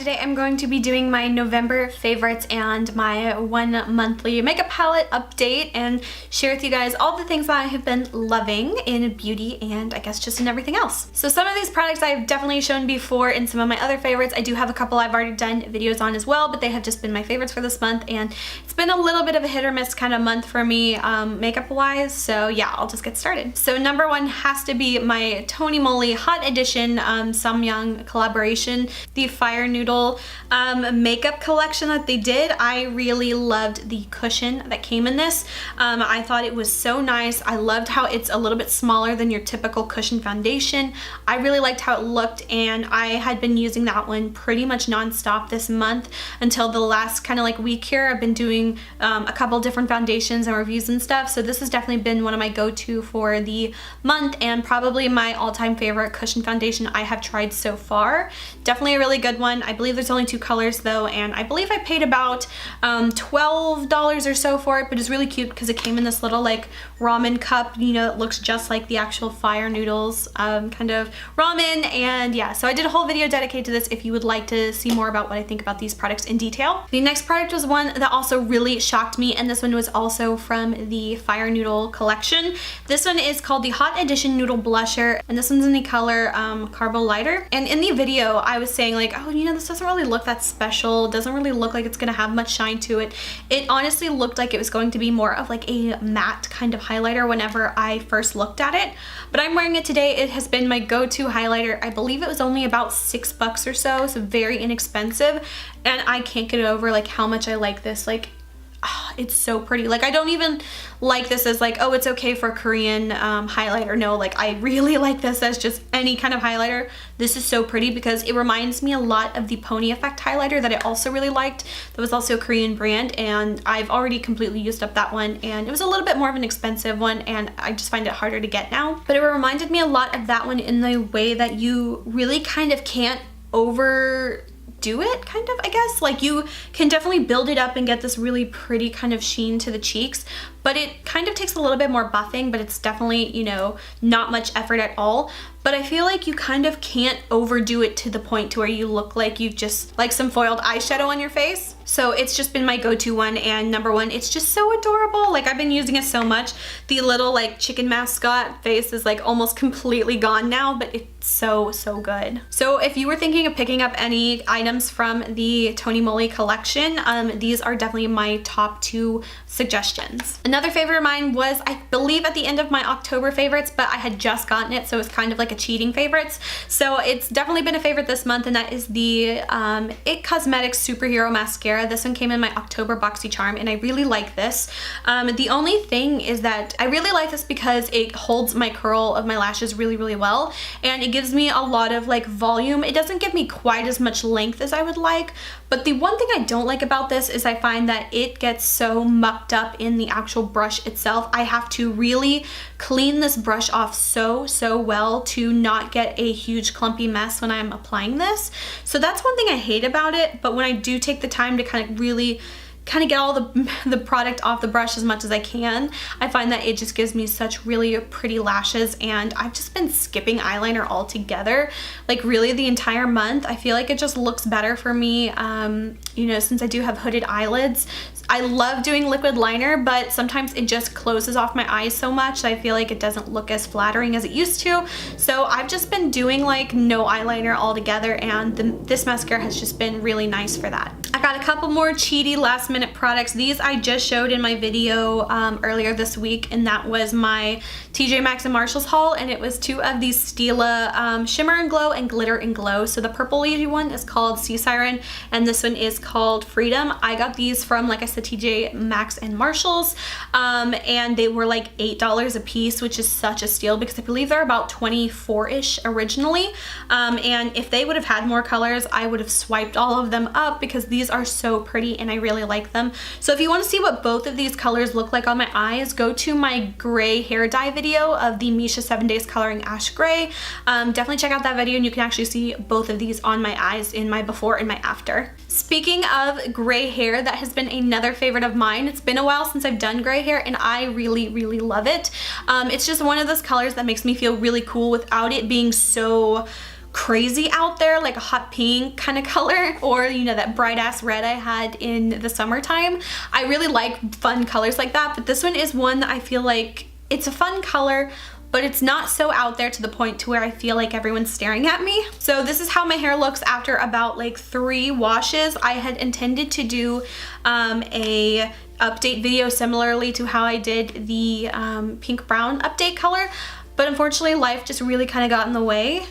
today I'm going to be doing my November favorites and my 1 monthly makeup palette update and share with you guys all the things that I have been loving in beauty and I guess just in everything else. So some of these products I've definitely shown before in some of my other favorites. I do have a couple I've already done videos on as well, but they have just been my favorites for this month, and it's been a little bit of a hit or miss kind of month for me makeup wise, so yeah, I'll just get started. So number one has to be my Moly Hot Edition Samyang collaboration, the Fire Noodle makeup collection that they did. I really loved the cushion that came in this. I thought it was so nice. I loved how it's a little bit smaller than your typical cushion foundation. I really liked how it looked, and I had been using that one pretty much non-stop this month until the last kind of like week here. I've been doing a couple different foundations and reviews and stuff, so this has definitely been one of my go-to for the month and probably my all-time favorite cushion foundation I have tried so far. Definitely a really good one. I believe there's only 2 colors though, and I believe I paid about $12 or so for it, but it's really cute because it came in this little like ramen cup, you know, it looks just like the actual Fire Noodles kind of ramen. And yeah, so I did a whole video dedicated to this if you would like to see more about what I think about these products in detail. The next product was one that also really shocked me, and this one was also from the Fire Noodle collection. This one is called the Hot Edition Noodle Blusher, and this one's in the color Carbolighter. And in the video I was saying like, oh, you know, this doesn't really look that special. It doesn't really look like it's gonna have much shine to it. It honestly looked like it was going to be more of like a matte kind of highlighter whenever I first looked at it, but I'm wearing it today. It has been my go-to highlighter. I believe it was only about $6 or so, so very inexpensive, and I can't get over like how much I like this. Like, it's so pretty. Like, I don't even like this as like, oh, it's okay for Korean highlighter. No, like I really like this as just any kind of highlighter. This is so pretty because it reminds me a lot of the Pony Effect highlighter that I also really liked. That was also a Korean brand, and I've already completely used up that one, and it was a little bit more of an expensive one, and I just find it harder to get now. But it reminded me a lot of that one in the way that you really kind of can't overdo it, kind of, I guess. Like, you can definitely build it up and get this really pretty kind of sheen to the cheeks, but it kind of takes a little bit more buffing, but it's definitely, you know, not much effort at all. But I feel like you kind of can't overdo it to the point to where you look like you've just like some foiled eyeshadow on your face. So it's just been my go-to one, and number one, it's just so adorable. Like, I've been using it so much. The little like chicken mascot face is like almost completely gone now, but it's so good. So if you were thinking of picking up any items from the Moly collection, these are definitely my top 2 suggestions. Another favorite of mine was, I believe, at the end of my October favorites, but I had just gotten it, so it's kind of like a cheating favorites. So it's definitely been a favorite this month, and that is the It Cosmetics Superhero Mascara. This one came in my October BoxyCharm, and I really like this. The only thing is that I really like this because it holds my curl of my lashes really well, and it gives me a lot of like volume. It doesn't give me quite as much length as I would like, but the one thing I don't like about this is I find that it gets so mucked up in the actual brush itself. I have to really clean this brush off so well to not get a huge clumpy mess when I'm applying this. So that's one thing I hate about it, but when I do take the time to kind of really get all the product off the brush as much as I can, I find that it just gives me such really pretty lashes. And I've just been skipping eyeliner altogether, like really the entire month. I feel like it just looks better for me, you know, since I do have hooded eyelids. I love doing liquid liner, but sometimes it just closes off my eyes so much that I feel like it doesn't look as flattering as it used to. So I've just been doing like no eyeliner altogether, and this mascara has just been really nice for that. I got a couple more cheaty last minute products. These I just showed in my video earlier this week, and that was my TJ Maxx and Marshalls haul, and it was 2 of these Stila Shimmer and Glow and Glitter and Glow. So the purple-y one is called Siren, and this one is called Freedom. I got these from, like I said, TJ Maxx and Marshalls, and they were like $8 a piece, which is such a steal because I believe they're about 24-ish originally, and if they would have had more colors, I would have swiped all of them up because these are so pretty and I really like them. So if you want to see what both of these colors look like on my eyes, go to my gray hair dye video of the Missha 7 Days Coloring Ash Gray. Definitely check out that video, and you can actually see both of these on my eyes in my before and my after. Speaking of gray hair, that has been another favorite of mine. It's been a while since I've done gray hair, and I really love it. It's just one of those colors that makes me feel really cool without it being so crazy out there, like a hot pink kind of color, or you know, that bright ass red I had in the summertime. I really like fun colors like that, but this one is one that I feel like it's a fun color, but it's not so out there to the point to where I feel like everyone's staring at me. So this is how my hair looks after about like 3 washes. I had intended to do a update video similarly to how I did the pink brown update color, but unfortunately life just really kind of got in the way,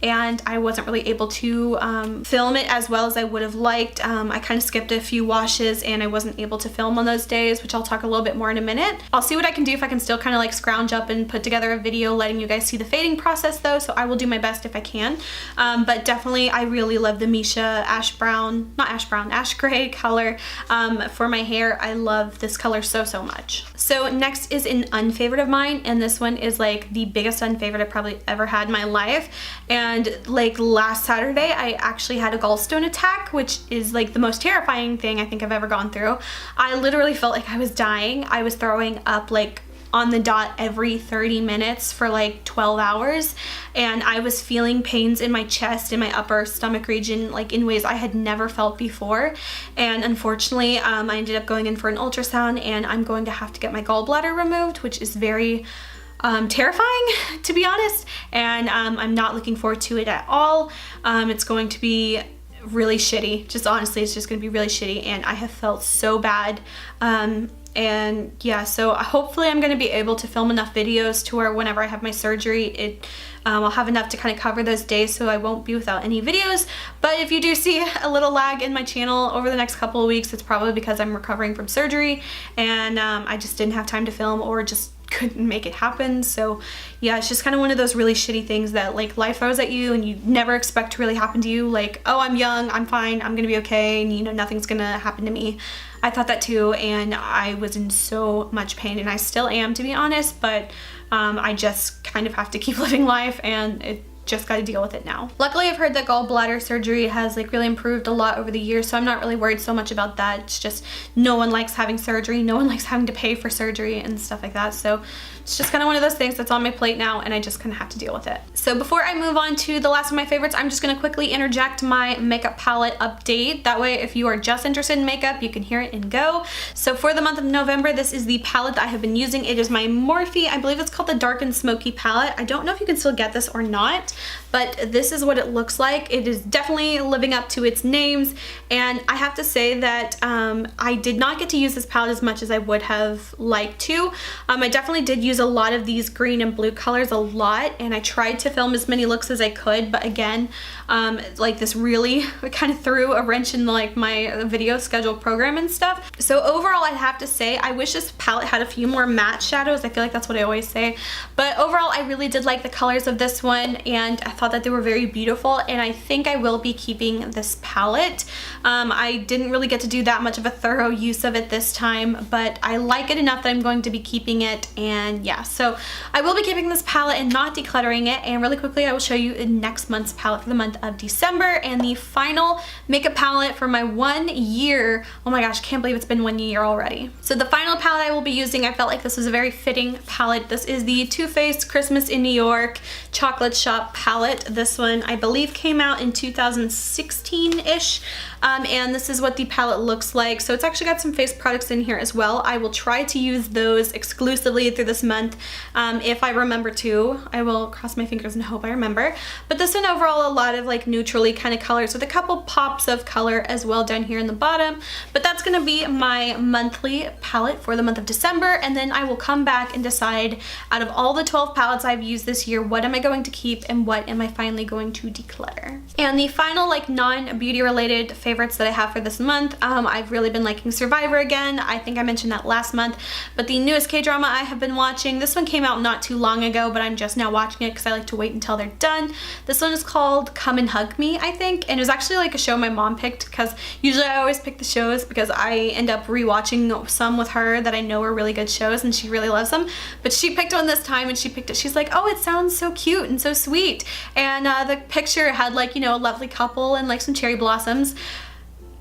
and I wasn't really able to film it as well as I would have liked. I kind of skipped a few washes and I wasn't able to film on those days, which I'll talk a little bit more in a minute. I'll see what I can do, if I can still kind of like scrounge up and put together a video letting you guys see the fading process though, so I will do my best if I can. But definitely I really love the Missha ash gray color for my hair. I love this color so much. So next is an unfavorite of mine, and this one is like the biggest unfavorite I probably ever had in my life. And like last Saturday I actually had a gallstone attack, which is like the most terrifying thing I think I've ever gone through. I literally felt like I was dying. I was throwing up like on the dot every 30 minutes for like 12 hours, and I was feeling pains in my chest and my upper stomach region like in ways I had never felt before. And unfortunately I ended up going in for an ultrasound, and I'm going to have to get my gallbladder removed, which is very terrifying, to be honest, and I'm not looking forward to it at all. It's going to be really shitty. Just honestly, it's just going to be really shitty, and I have felt so bad. And yeah, so hopefully I'm going to be able to film enough videos to where whenever I have my surgery, I'll have enough to kind of cover those days, so I won't be without any videos. But if you do see a little lag in my channel over the next couple of weeks, it's probably because I'm recovering from surgery, and I just didn't have time to film, or just couldn't make it happen. So yeah, it's just kind of one of those really shitty things that like life throws at you and you never expect to really happen to you. Like, oh, I'm young, I'm fine, I'm gonna be okay, and you know, nothing's gonna happen to me. I thought that too, and I was in so much pain, and I still am, to be honest, but I just kind of have to keep living life, and it just got to deal with it now. Luckily, I've heard that gallbladder surgery has like really improved a lot over the years, so I'm not really worried so much about that. It's just no one likes having surgery, no one likes having to pay for surgery and stuff like that, so it's just kind of one of those things that's on my plate now, and I just kind of have to deal with it. So before I move on to the last of my favorites, I'm just going to quickly interject my makeup palette update. That way, if you are just interested in makeup, you can hear it and go. So for the month of November, this is the palette that I have been using. It is my Morphe, I believe it's called the Dark and Smoky palette. I don't know if you can still get this or not, but this is what it looks like. It is definitely living up to its names, and I have to say that I did not get to use this palette as much as I would have liked to. I definitely did use a lot of these green and blue colors a lot, and I tried to film as many looks as I could, but again, like this really kind of threw a wrench in like my video schedule program and stuff. So overall, I'd have to say I wish this palette had a few more matte shadows. I feel like that's what I always say, but overall I really did like the colors of this one, and I thought that they were very beautiful, and I think I will be keeping this palette. I didn't really get to do that much of a thorough use of it this time, but I like it enough that I'm going to be keeping it. And yeah, so I will be keeping this palette and not decluttering it, and really quickly I will show you next month's palette for the month of December, and the final makeup palette for my 1 year. Oh my gosh, can't believe it's been 1 year already. So the final palette I will be using, I felt like this was a very fitting palette. This is the Too Faced Christmas in New York Chocolate Shop palette. This one I believe came out in 2016-ish, and this is what the palette looks like. So it's actually got some face products in here as well. I will try to use those exclusively through this month. If I remember to, I will cross my fingers and hope I remember. But this one overall, a lot of like neutrally kind of colors with a couple pops of color as well down here in the bottom. But that's gonna be my monthly palette for the month of December, and then I will come back and decide out of all the 12 palettes I've used this year, what am I going to keep and what am I finally going to declutter. And the final like non-beauty related favorites that I have for this month, I've really been liking Survivor again. I think I mentioned that last month, but the newest K-drama I have been watching, this one came out not too long ago, but I'm just now watching it because I like to wait until they're done. This one is called Come and Hug Me, I think, and it was actually like a show my mom picked, because usually I always pick the shows because I end up rewatching some with her that I know are really good shows and she really loves them, but she picked one this time and she picked it. She's like, oh, it sounds so cute and so sweet, and the picture had like, you know, a lovely couple and like some cherry blossoms.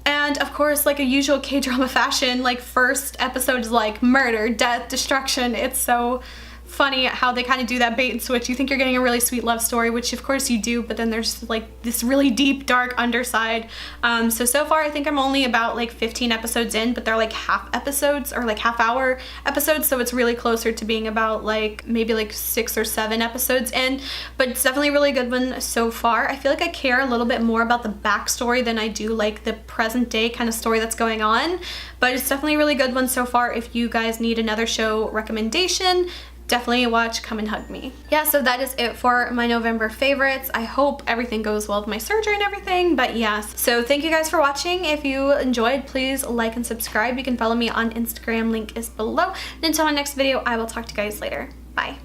And of course, like a usual K-drama fashion, like first episode is like murder, death, destruction. It's so funny how they kind of do that bait and switch. You think you're getting a really sweet love story, which of course you do, but then there's like this really deep, dark underside. So far I think I'm only about like 15 episodes in, but they're like half episodes or like half-hour episodes, so it's really closer to being about like maybe like 6 or 7 episodes in, but it's definitely a really good one so far. I feel like I care a little bit more about the backstory than I do like the present day kind of story that's going on, but it's definitely a really good one so far. If you guys need another show recommendation, definitely watch Come and Hug Me. Yeah, so that is it for my November favorites. I hope everything goes well with my surgery and everything, but yes. So thank you guys for watching. If you enjoyed, please like and subscribe. You can follow me on Instagram, link is below. And until my next video, I will talk to you guys later. Bye.